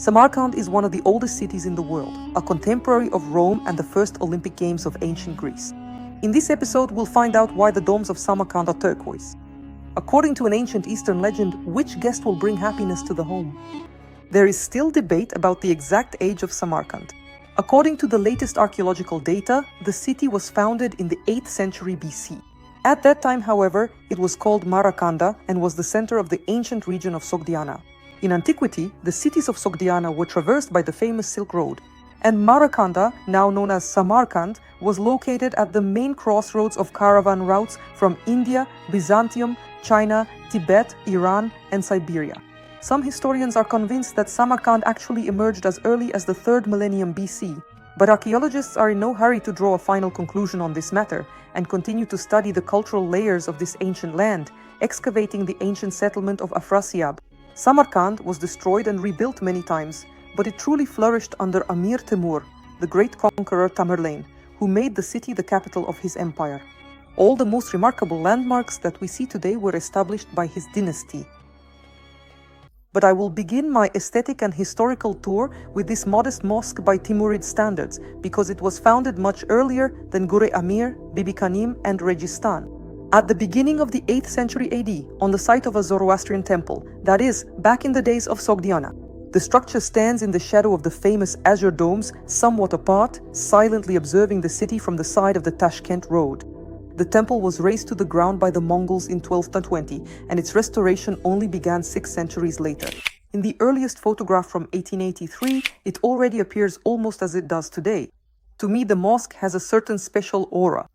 Samarkand is one of the oldest cities in the world, a contemporary of Rome and the first Olympic Games of ancient Greece. In this episode, we'll find out why the domes of Samarkand are turquoise. According to an ancient Eastern legend, which guest will bring happiness to the home? There is still debate about the exact age of Samarkand. According to the latest archaeological data, the city was founded in the 8th century BC. At that time, however, it was called Marakanda and was the center of the ancient region of Sogdiana. In antiquity, the cities of Sogdiana were traversed by the famous Silk Road, and Marakanda, now known as Samarkand, was located at the main crossroads of caravan routes from India, Byzantium, China, Tibet, Iran, and Siberia. Some historians are convinced that Samarkand actually emerged as early as the 3rd millennium BC, but archaeologists are in no hurry to draw a final conclusion on this matter and continue to study the cultural layers of this ancient land, excavating the ancient settlement of Afrasiab. Samarkand was destroyed and rebuilt many times, but it truly flourished under Amir Timur, the great conqueror Tamerlane, who made the city the capital of his empire. All the most remarkable landmarks that we see today were established by his dynasty. But I will begin my aesthetic and historical tour with this modest mosque by Timurid standards, because it was founded much earlier than Gure Amir, Bibi Kanim, and Registan. At the beginning of the 8th century AD, on the site of a Zoroastrian temple, that is, back in the days of Sogdiana. The structure stands in the shadow of the famous azure domes, somewhat apart, silently observing the city from the side of the Tashkent road. The temple was razed to the ground by the Mongols in 1220, and its restoration only began 6 centuries later. In the earliest photograph from 1883, it already appears almost as it does today. To me, the mosque has a certain special aura.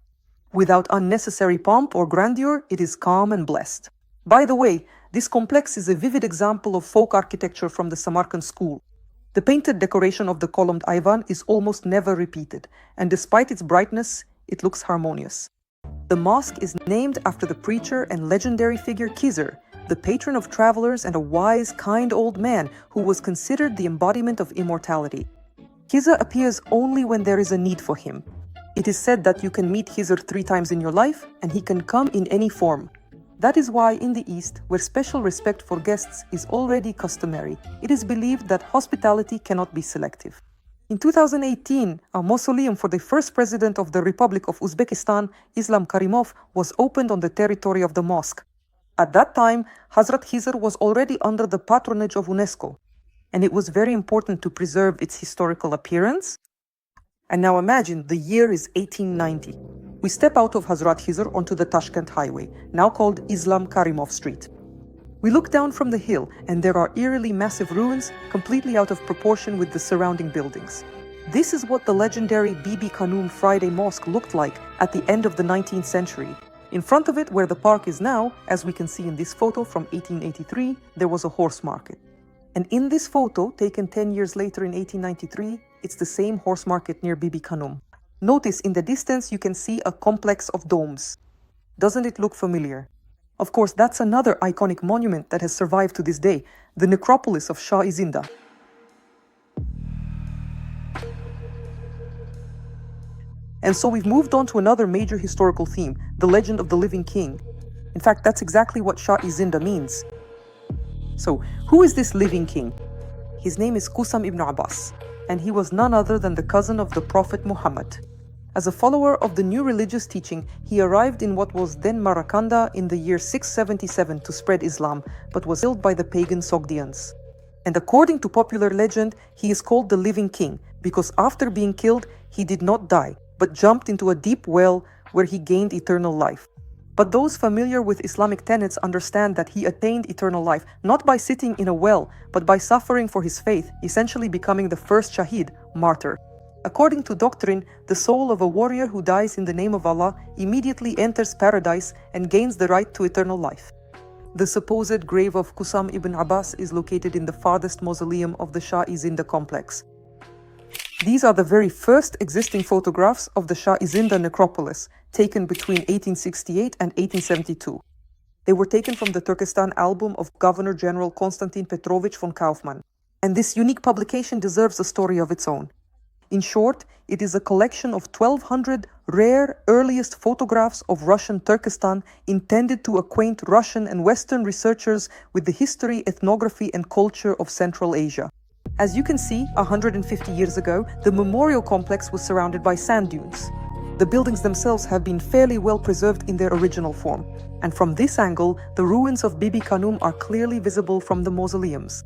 Without unnecessary pomp or grandeur, it is calm and blessed. By the way, this complex is a vivid example of folk architecture from the Samarkand school. The painted decoration of the columned Ivan is almost never repeated, and despite its brightness, it looks harmonious. The mosque is named after the preacher and legendary figure Khizr, the patron of travelers and a wise, kind old man who was considered the embodiment of immortality. Khizr appears only when there is a need for him. It is said that you can meet Khizr 3 times in your life, and he can come in any form. That is why in the East, where special respect for guests is already customary, it is believed that hospitality cannot be selective. In 2018, a mausoleum for the first president of the Republic of Uzbekistan, Islam Karimov, was opened on the territory of the mosque. At that time, Hazrat Khizr was already under the patronage of UNESCO, and it was very important to preserve its historical appearance. And now imagine, the year is 1890. We step out of Hazrat Khizr onto the Tashkent highway, now called Islam Karimov Street. We look down from the hill, and there are eerily massive ruins, completely out of proportion with the surrounding buildings. This is what the legendary Bibi Kanum Friday Mosque looked like at the end of the 19th century. In front of it, where the park is now, as we can see in this photo from 1883, there was a horse market. And in this photo, taken 10 years later in 1893, it's the same horse market near Bibi Kanum. Notice in the distance you can see a complex of domes. Doesn't it look familiar? Of course, that's another iconic monument that has survived to this day, the necropolis of Shah Izinda. And so we've moved on to another major historical theme, the legend of the living king. In fact, that's exactly what Shah Izinda means. So, who is this living king? His name is Qusam ibn Abbas, and he was none other than the cousin of the Prophet Muhammad. As a follower of the new religious teaching, he arrived in what was then Marakanda in the year 677 to spread Islam, but was killed by the pagan Sogdians. And according to popular legend, he is called the living king because after being killed, he did not die, but jumped into a deep well where he gained eternal life. But those familiar with Islamic tenets understand that he attained eternal life not by sitting in a well, but by suffering for his faith, essentially becoming the first shahid, martyr. According to doctrine, the soul of a warrior who dies in the name of Allah immediately enters paradise and gains the right to eternal life. The supposed grave of Qusam ibn Abbas is located in the farthest mausoleum of the Shah Izinda complex. These are the very first existing photographs of the Shah Izinda necropolis, taken between 1868 and 1872. They were taken from the Turkestan album of Governor General Konstantin Petrovich von Kaufmann. And this unique publication deserves a story of its own. In short, it is a collection of 1,200 rare earliest photographs of Russian Turkestan intended to acquaint Russian and Western researchers with the history, ethnography, and culture of Central Asia. As you can see, 150 years ago, the memorial complex was surrounded by sand dunes. The buildings themselves have been fairly well preserved in their original form, and from this angle, the ruins of Bibi Khanum are clearly visible from the mausoleums.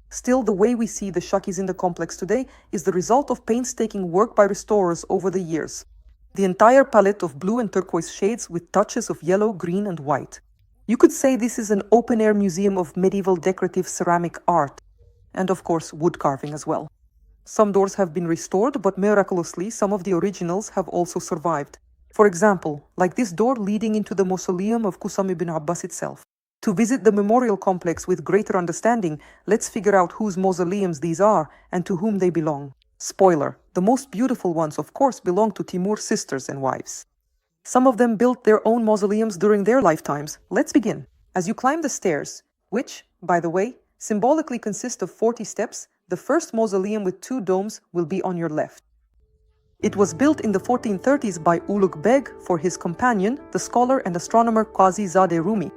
Still, the way we see the shakis in the complex today is the result of painstaking work by restorers over the years. The entire palette of blue and turquoise shades with touches of yellow, green and white. You could say this is an open-air museum of medieval decorative ceramic art, and of course wood carving as well. Some doors have been restored, but miraculously some of the originals have also survived. For example, like this door leading into the mausoleum of Qusam ibn Abbas itself. To visit the memorial complex with greater understanding, let's figure out whose mausoleums these are and to whom they belong. Spoiler, the most beautiful ones of course belong to Timur's sisters and wives. Some of them built their own mausoleums during their lifetimes. Let's begin. As you climb the stairs, which, by the way, symbolically consist of 40 steps, the first mausoleum with 2 domes will be on your left. It was built in the 1430s by Ulugh Beg for his companion, the scholar and astronomer Qazi Zadeh Rumi.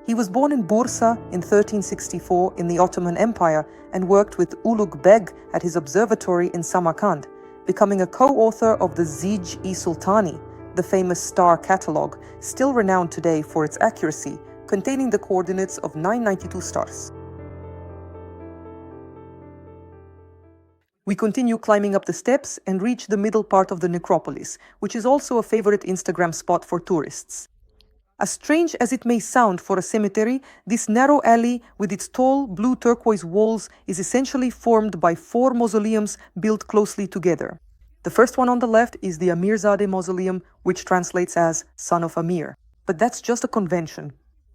He was born in Bursa in 1364 in the Ottoman Empire and worked with Ulugh Beg at his observatory in Samarkand, becoming a co-author of the Zij-e-Sultani, the famous star catalogue, still renowned today for its accuracy, containing the coordinates of 992 stars. We continue climbing up the steps and reach the middle part of the necropolis, which is also a favorite Instagram spot for tourists. As strange as it may sound for a cemetery, this narrow alley with its tall blue turquoise walls is essentially formed by 4 mausoleums built closely together. The first one on the left is the Amirzadeh Mausoleum, which translates as son of Amir. But that's just a convention.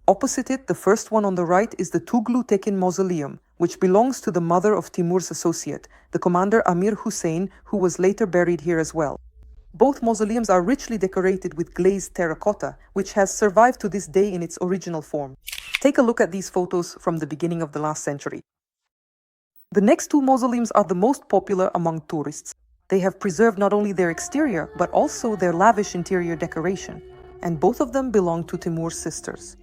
Opposite it, the first one on the right is the Tuglu Tekin Mausoleum, which belongs to the mother of Timur's associate, the commander Amir Hussein, who was later buried here as well. Both mausoleums are richly decorated with glazed terracotta, which has survived to this day in its original form. Take a look at these photos from the beginning of the last century. The next 2 mausoleums are the most popular among tourists. They have preserved not only their exterior, but also their lavish interior decoration, and both of them belong to Timur's sisters.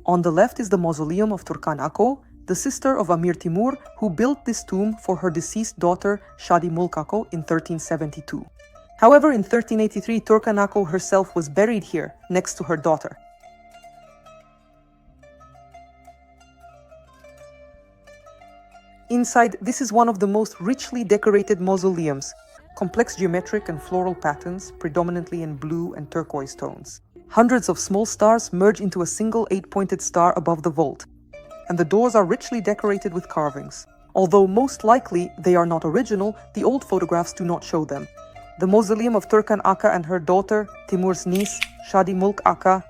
On the left is the mausoleum of Turkan Ako, the sister of Amir Timur, who built this tomb for her deceased daughter Shadi Mulk Ako in 1372. However, in 1383, Turkan Ako herself was buried here, next to her daughter. Inside, this is one of the most richly decorated mausoleums. Complex geometric and floral patterns, predominantly in blue and turquoise tones. Hundreds of small stars merge into a single 8-pointed star above the vault. And the doors are richly decorated with carvings. Although most likely they are not original, the old photographs do not show them. The mausoleum of Turkan Aka and her daughter, Timur's niece, Shadi Mulk Aka.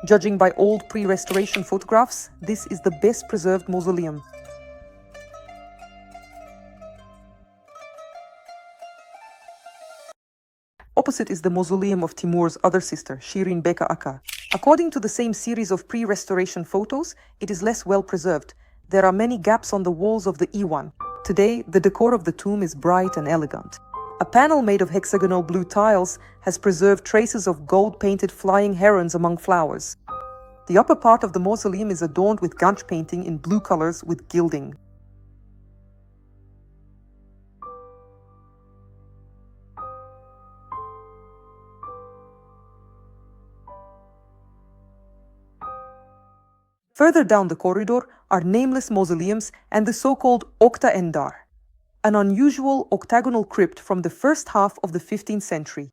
Judging by old pre-restoration photographs, this is the best preserved mausoleum. Opposite is the mausoleum of Timur's other sister, Shirin Beka Aka. According to the same series of pre-restoration photos, it is less well preserved. There are many gaps on the walls of the Iwan. Today, the decor of the tomb is bright and elegant. A panel made of hexagonal blue tiles has preserved traces of gold-painted flying herons among flowers. The upper part of the mausoleum is adorned with ganch painting in blue colors with gilding. Further down the corridor are nameless mausoleums and the so-called Okta Endar, an unusual octagonal crypt from the first half of the 15th century.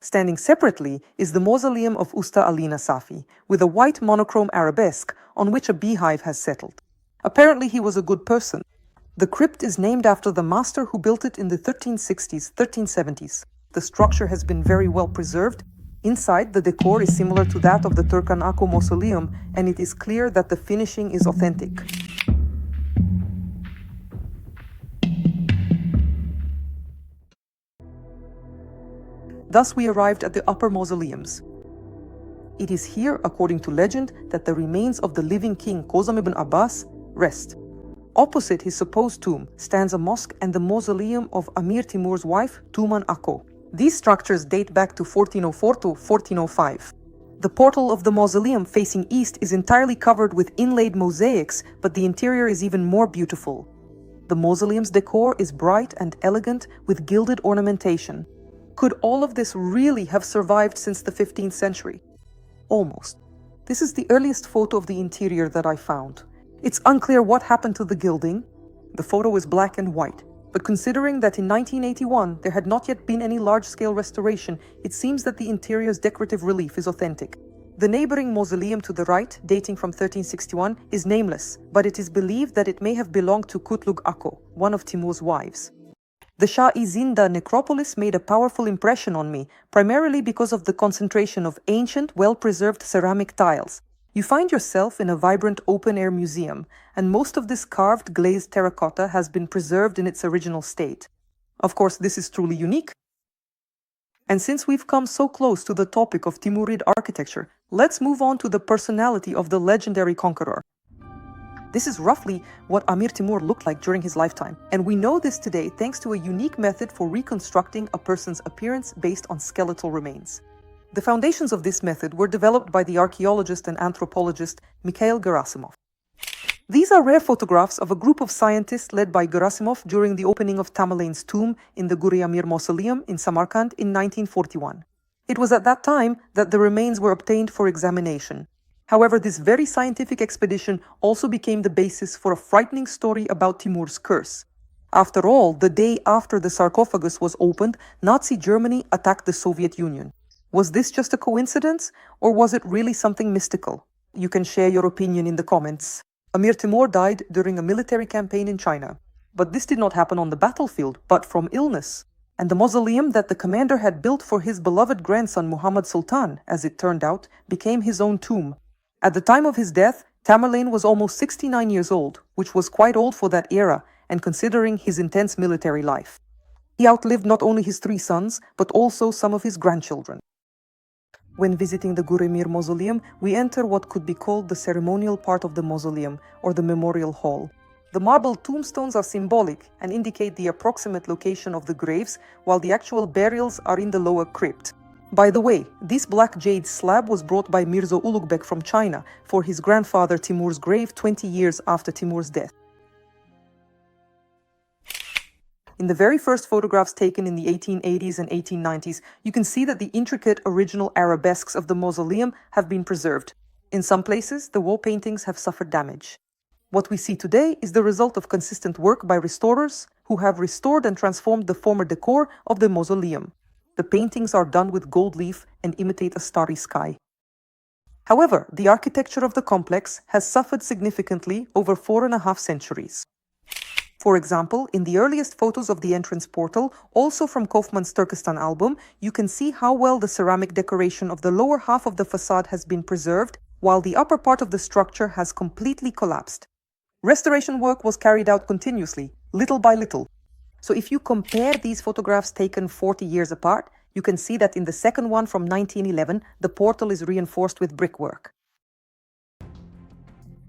Standing separately is the mausoleum of Usta Alina Safi, with a white monochrome arabesque on which a beehive has settled. Apparently he was a good person. The crypt is named after the master who built it in the 1360s, 1370s. The structure has been very well preserved. Inside, the decor is similar to that of the Turkan Ako mausoleum, and it is clear that the finishing is authentic. Thus we arrived at the upper mausoleums. It is here, according to legend, that the remains of the living king Qusam ibn Abbas rest. Opposite his supposed tomb stands a mosque and the mausoleum of Amir Timur's wife, Tuman Ako. These structures date back to 1404 to 1405. The portal of the mausoleum facing east is entirely covered with inlaid mosaics, but the interior is even more beautiful. The mausoleum's decor is bright and elegant with gilded ornamentation. Could all of this really have survived since the 15th century? Almost. This is the earliest photo of the interior that I found. It's unclear what happened to the gilding. The photo is black and white. But considering that in 1981 there had not yet been any large-scale restoration, it seems that the interior's decorative relief is authentic. The neighboring mausoleum to the right, dating from 1361, is nameless, but it is believed that it may have belonged to Kutlug Ako, one of Timur's wives. The Shah-i-Zinda necropolis made a powerful impression on me, primarily because of the concentration of ancient, well-preserved ceramic tiles. You find yourself in a vibrant open-air museum, and most of this carved glazed terracotta has been preserved in its original state. Of course, this is truly unique. And since we've come so close to the topic of Timurid architecture, let's move on to the personality of the legendary conqueror. This is roughly what Amir Timur looked like during his lifetime, and we know this today thanks to a unique method for reconstructing a person's appearance based on skeletal remains. The foundations of this method were developed by the archaeologist and anthropologist Mikhail Gerasimov. These are rare photographs of a group of scientists led by Gerasimov during the opening of Tamerlane's tomb in the Guri Amir Mausoleum in Samarkand in 1941. It was at that time that the remains were obtained for examination. However, this very scientific expedition also became the basis for a frightening story about Timur's curse. After all, the day after the sarcophagus was opened, Nazi Germany attacked the Soviet Union. Was this just a coincidence, or was it really something mystical? You can share your opinion in the comments. Amir Timur died during a military campaign in China. But this did not happen on the battlefield, but from illness. And the mausoleum that the commander had built for his beloved grandson Muhammad Sultan, as it turned out, became his own tomb. At the time of his death, Tamerlane was almost 69 years old, which was quite old for that era, and considering his intense military life. He outlived not only his 3 sons, but also some of his grandchildren. When visiting the Guremir Mausoleum, we enter what could be called the ceremonial part of the mausoleum, or the memorial hall. The marble tombstones are symbolic and indicate the approximate location of the graves, while the actual burials are in the lower crypt. By the way, this black jade slab was brought by Mirza Ulugh from China for his grandfather Timur's grave 20 years after Timur's death. In the very first photographs taken in the 1880s and 1890s, you can see that the intricate original arabesques of the mausoleum have been preserved. In some places, the wall paintings have suffered damage. What we see today is the result of consistent work by restorers who have restored and transformed the former decor of the mausoleum. The paintings are done with gold leaf and imitate a starry sky. However, the architecture of the complex has suffered significantly over 4.5 centuries. For example, in the earliest photos of the entrance portal, also from Kaufmann's Turkestan album, you can see how well the ceramic decoration of the lower half of the facade has been preserved, while the upper part of the structure has completely collapsed. Restoration work was carried out continuously, little by little. So if you compare these photographs taken 40 years apart, you can see that in the second one from 1911, the portal is reinforced with brickwork.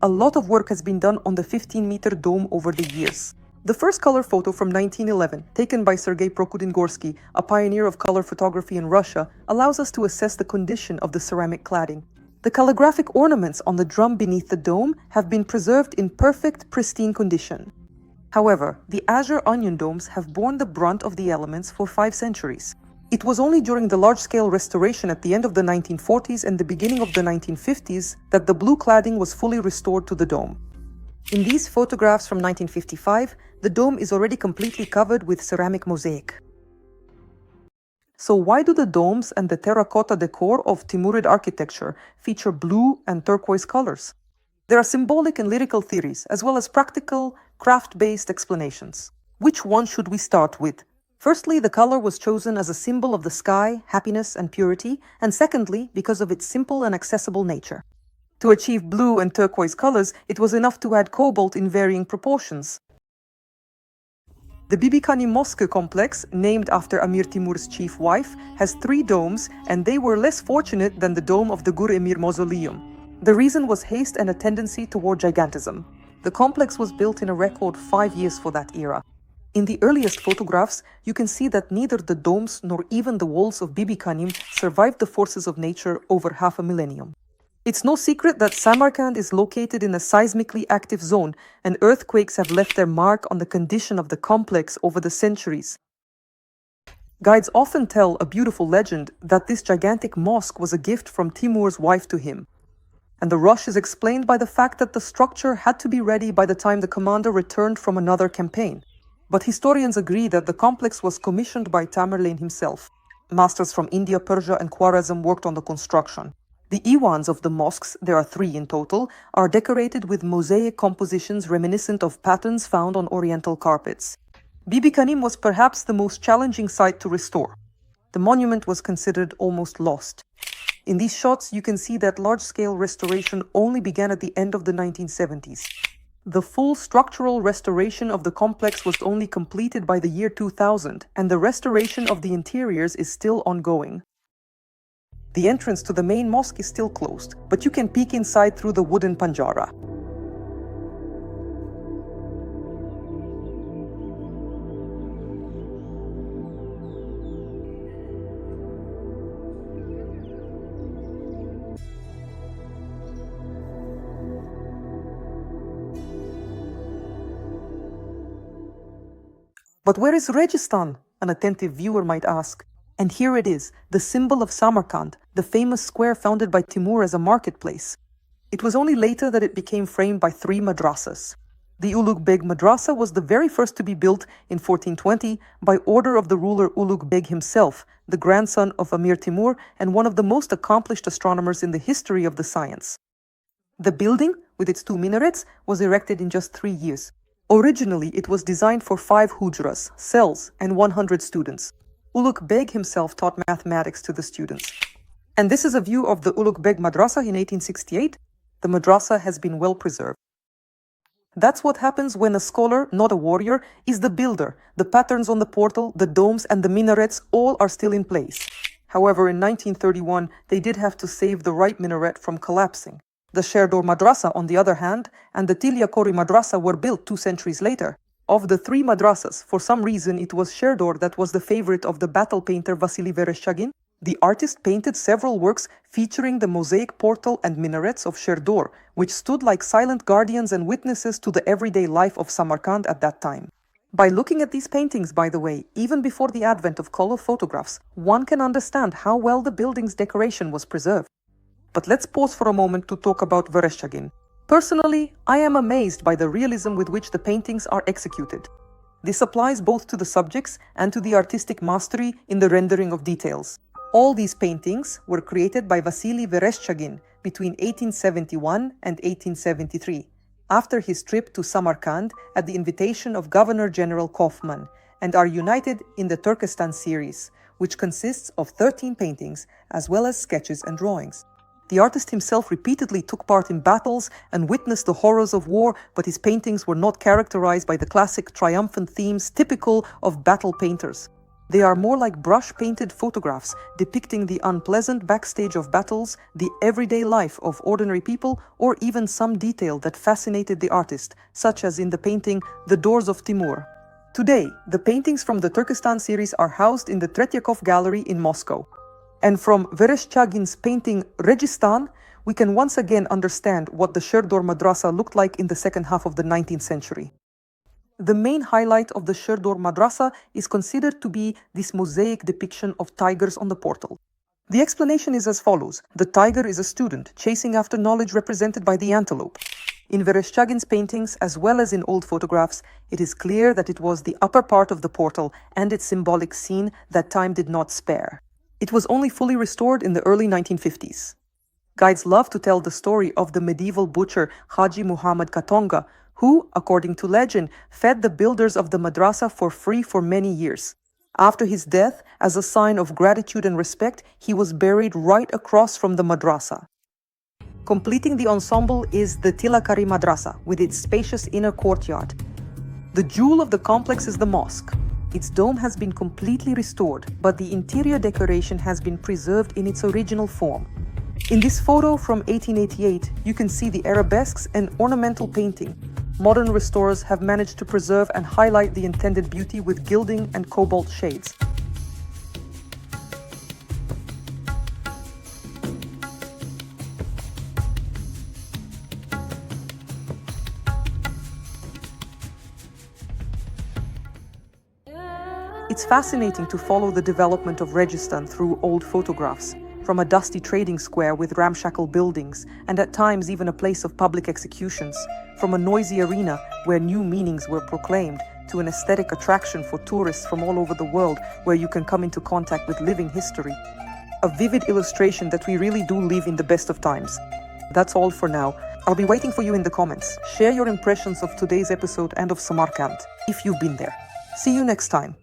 A lot of work has been done on the 15-meter dome over the years. The first color photo from 1911, taken by Sergei Prokudin-Gorsky, a pioneer of color photography in Russia, allows us to assess the condition of the ceramic cladding. The calligraphic ornaments on the drum beneath the dome have been preserved in perfect, pristine condition. However, the azure onion domes have borne the brunt of the elements for 5 centuries. It was only during the large-scale restoration at the end of the 1940s and the beginning of the 1950s that the blue cladding was fully restored to the dome. In these photographs from 1955, the dome is already completely covered with ceramic mosaic. So why do the domes and the terracotta decor of Timurid architecture feature blue and turquoise colors? There are symbolic and lyrical theories, as well as practical, craft-based explanations. Which one should we start with? Firstly, the color was chosen as a symbol of the sky, happiness, and purity, and secondly, because of its simple and accessible nature. To achieve blue and turquoise colors, it was enough to add cobalt in varying proportions. The Bibikhani Mosque complex, named after Amir Timur's chief wife, has 3 domes, and they were less fortunate than the dome of the Gur Emir Mausoleum. The reason was haste and a tendency toward gigantism. The complex was built in a record 5 years for that era. In the earliest photographs, you can see that neither the domes nor even the walls of Bibi Kanim survived the forces of nature over half a millennium. It's no secret that Samarkand is located in a seismically active zone, and earthquakes have left their mark on the condition of the complex over the centuries. Guides often tell a beautiful legend that this gigantic mosque was a gift from Timur's wife to him. And the rush is explained by the fact that the structure had to be ready by the time the commander returned from another campaign. But historians agree that the complex was commissioned by Tamerlane himself. Masters from India, Persia, and Khwarezm worked on the construction. The iwans of the mosques, there are 3 in total, are decorated with mosaic compositions reminiscent of patterns found on Oriental carpets. Bibi Kanim was perhaps the most challenging site to restore. The monument was considered almost lost. In these shots, you can see that large-scale restoration only began at the end of the 1970s. The full structural restoration of the complex was only completed by the year 2000, and the restoration of the interiors is still ongoing. The entrance to the main mosque is still closed, but you can peek inside through the wooden panjara. But where is Registan? An attentive viewer might ask. And here it is, the symbol of Samarkand, the famous square founded by Timur as a marketplace. It was only later that it became framed by 3 madrasas. The Ulugh Beg Madrasa was the very first to be built in 1420 by order of the ruler Ulugh Beg himself, the grandson of Amir Timur and one of the most accomplished astronomers in the history of the science. The building, with its 2 minarets, was erected in just 3 years. Originally, it was designed for 5 hujras, cells, and 100 students. Ulugh Beg himself taught mathematics to the students. And this is a view of the Ulugh Beg Madrasa in 1868. The madrasa has been well preserved. That's what happens when a scholar, not a warrior, is the builder. The patterns on the portal, the domes, and the minarets all are still in place. However, in 1931, they did have to save the right minaret from collapsing. The Sherdor Madrasa, on the other hand, and the Tilyakori Madrasa were built 2 centuries later. Of the 3 madrasas, for some reason it was Sherdor that was the favorite of the battle painter Vasily Vereshchagin. The artist painted several works featuring the mosaic portal and minarets of Sherdor, which stood like silent guardians and witnesses to the everyday life of Samarkand at that time. By looking at these paintings, by the way, even before the advent of color photographs, one can understand how well the building's decoration was preserved. But let's pause for a moment to talk about Vereshchagin. Personally, I am amazed by the realism with which the paintings are executed. This applies both to the subjects and to the artistic mastery in the rendering of details. All these paintings were created by Vasily Vereshchagin between 1871 and 1873, after his trip to Samarkand at the invitation of Governor General Kaufman, and are united in the Turkestan series, which consists of 13 paintings as well as sketches and drawings. The artist himself repeatedly took part in battles and witnessed the horrors of war, but his paintings were not characterized by the classic triumphant themes typical of battle painters. They are more like brush-painted photographs depicting the unpleasant backstage of battles, the everyday life of ordinary people, or even some detail that fascinated the artist, such as in the painting The Doors of Timur. Today, the paintings from the Turkestan series are housed in the Tretyakov Gallery in Moscow. And from Vereshchagin's painting Registan, we can once again understand what the Sherdor Madrasa looked like in the second half of the 19th century. The main highlight of the Sherdor Madrasa is considered to be this mosaic depiction of tigers on the portal. The explanation is as follows. The tiger is a student, chasing after knowledge represented by the antelope. In Vereshchagin's paintings, as well as in old photographs, it is clear that it was the upper part of the portal and its symbolic scene that time did not spare. It was only fully restored in the early 1950s. Guides love to tell the story of the medieval butcher Haji Muhammad Katonga, who, according to legend, fed the builders of the madrasa for free for many years. After his death, as a sign of gratitude and respect, he was buried right across from the madrasa. Completing the ensemble is the Tilakari Madrasa, with its spacious inner courtyard. The jewel of the complex is the mosque. Its dome has been completely restored, but the interior decoration has been preserved in its original form. In this photo from 1888, you can see the arabesques and ornamental painting. Modern restorers have managed to preserve and highlight the intended beauty with gilding and cobalt shades. It's fascinating to follow the development of Registan through old photographs, from a dusty trading square with ramshackle buildings and at times even a place of public executions, from a noisy arena where new meanings were proclaimed, to an aesthetic attraction for tourists from all over the world where you can come into contact with living history. A vivid illustration that we really do live in the best of times. That's all for now. I'll be waiting for you in the comments. Share your impressions of today's episode and of Samarkand, if you've been there. See you next time.